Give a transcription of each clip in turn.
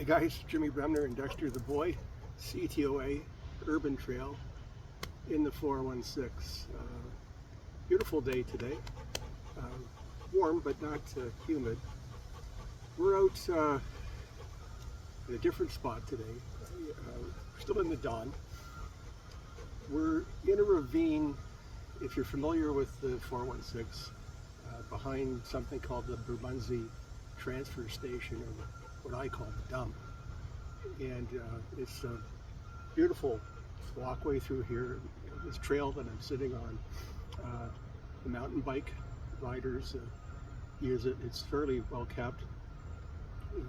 Hey guys, Jimmy Bremner and Dexter the boy, CTOA Urban Trail in the 416. Beautiful day today, warm but not humid. We're out at a different spot today, still in the dawn. We're in a ravine, if you're familiar with the 416, behind something called the Bremner transfer station, or what I call the dump. And it's a beautiful walkway through here. This trail that I'm sitting on, the mountain bike riders use it. It's fairly well kept.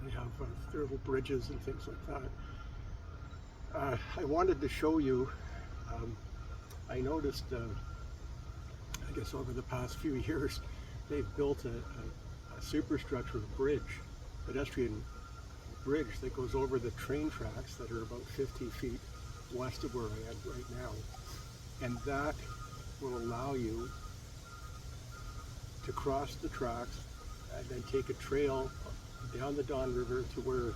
They have their little bridges and things like that. I wanted to show you, I noticed, I guess over the past few years, they've built a superstructure bridge, pedestrian bridge that goes over the train tracks that are about 50 feet west of where I am right now. And that will allow you to cross the tracks and then take a trail down the Don River to where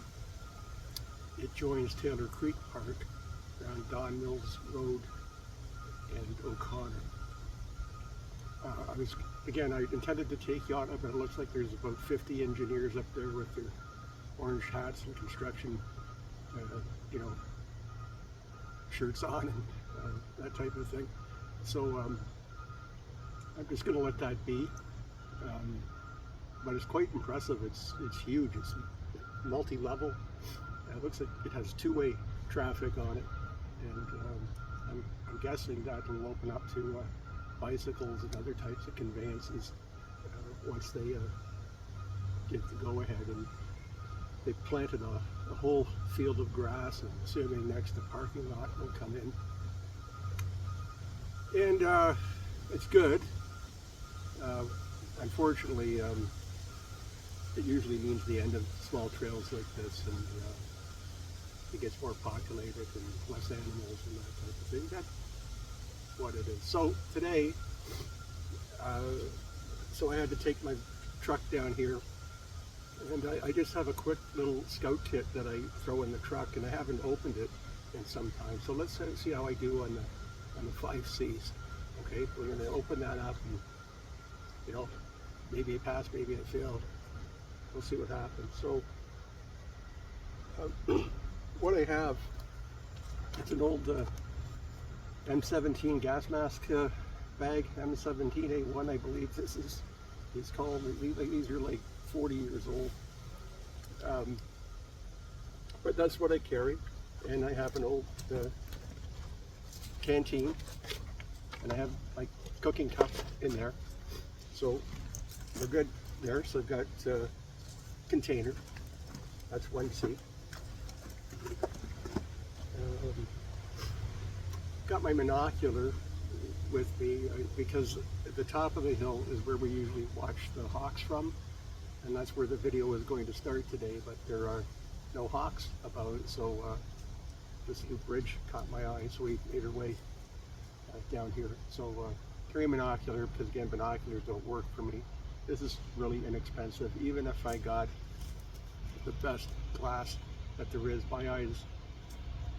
it joins Taylor Creek Park around Don Mills Road and O'Connor. I intended to take you on it, but it looks like there's about 50 engineers up there with their orange hats and construction, shirts on and that type of thing. So I'm just going to let that be. But it's quite impressive. It's huge. It's multi-level. It looks like it has two-way traffic on it, and I'm guessing that will open up to bicycles and other types of conveyances once they get the go-ahead. And they planted a whole field of grass, and assuming next to parking lot will come in. And it's good. Unfortunately, it usually means the end of small trails like this, and it gets more populated and less animals and that type of thing. That's what it is. So today, so I had to take my truck down here, and I just have a quick little scout kit that I throw in the truck, and I haven't opened it in some time. So let's see how I do on the 5 C's. Okay, we're going to open that up, and maybe it passed, maybe it failed. We'll see what happens. So what I have, it's an old M17 gas mask bag, M17A1, I believe this is. It's called. These are like 40 years old. But that's what I carry. And I have an old canteen, and I have my cooking cup in there. So we're good there. So I've got container. That's 1C. Got my binocular with me because at the top of the hill is where we usually watch the hawks from, and that's where the video is going to start today, but there are no hawks about, so this new bridge caught my eye, so we made our way down here. So carry a binocular, because again, binoculars don't work for me. This is really inexpensive. Even if I got the best glass that there is, my eyes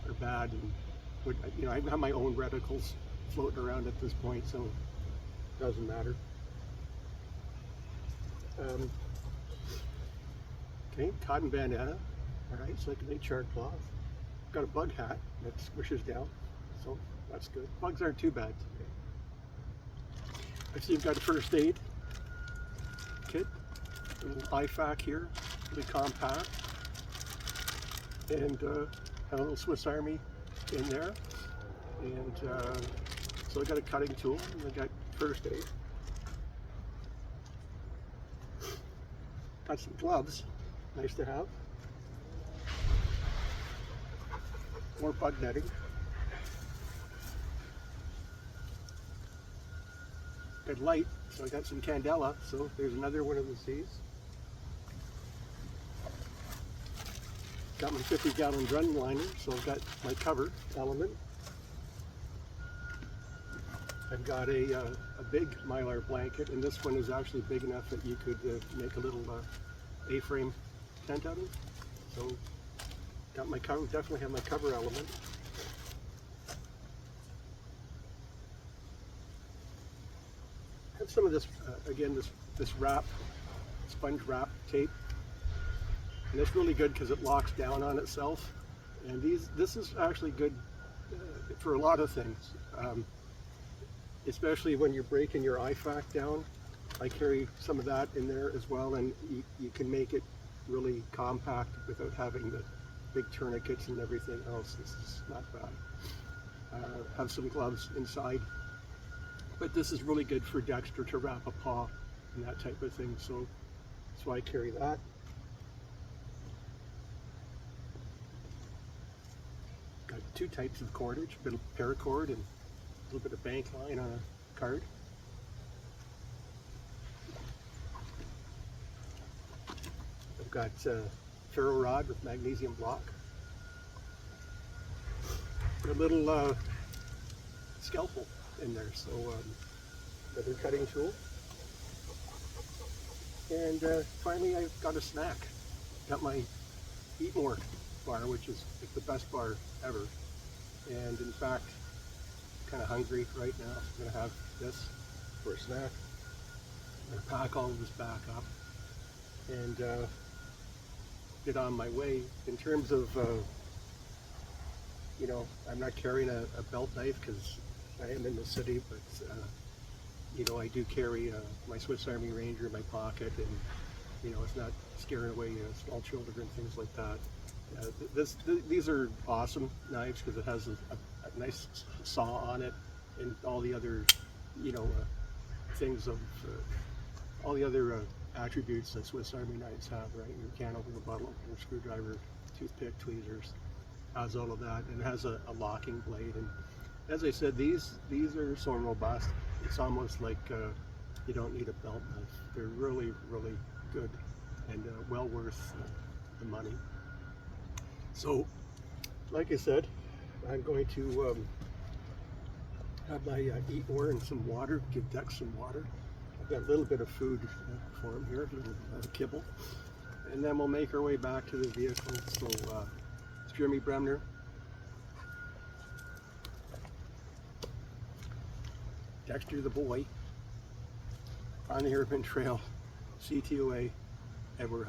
are bad, and I have my own reticles floating around at this point, so it doesn't matter. Okay, cotton bandana. All right, so like an HR cloth. Got a bug hat that squishes down, so that's good. Bugs aren't too bad today. I see you've got a first aid kit, a little IFAC here, really compact, and have a little Swiss Army in there. And so I got a cutting tool, and I got first aid. Got some gloves, nice to have. More bug netting. Got light, so I got some candela, so there's another one of these. Got my 50-gallon drum liner, so I've got my cover element. I've got a big mylar blanket, and this one is actually big enough that you could make a little A-frame tent out of. So Got my cover, definitely have my cover element. Have some of this, again, this wrap, sponge wrap tape. And it's really good because it locks down on itself. And this is actually good for a lot of things, especially when you're breaking your IFAC down. I carry some of that in there as well, and you can make it really compact without having the big tourniquets and everything else. This is not bad. Have some gloves inside, but this is really good for Dexter to wrap a paw and that type of thing, so that's why I carry that. Got two types of cordage, a bit of paracord and a little bit of bank line on a card. I've got ferro rod with magnesium block. A little scalpel in there, so feather cutting tool. And finally, I've got a snack. Got my Eat More bar, which is like the best bar ever. And in fact, kind of hungry right now. I'm gonna have this for a snack. I'm gonna pack all of this back up and get on my way. In terms of, you know, I'm not carrying a belt knife because I am in the city, but you know, I do carry my Swiss Army Ranger in my pocket, and you know, it's not scaring away small children and things like that. These are awesome knives because it has a nice saw on it, and all the other, you know, things of all the other attributes that Swiss Army knives have, right? You can't open the bottle, your screwdriver, toothpick, tweezers, has all of that, and it has a locking blade. And as I said, these are so robust. It's almost like you don't need a belt knife. They're really, really good and well worth the money. So, like I said, I'm going to have my Eat More and some water, give Dex some water. I've got a little bit of food for him here, a little kibble. And then we'll make our way back to the vehicle. So, it's Jeremy Bremner. Dexter the boy on the Urban Trail, CTOA, Edward.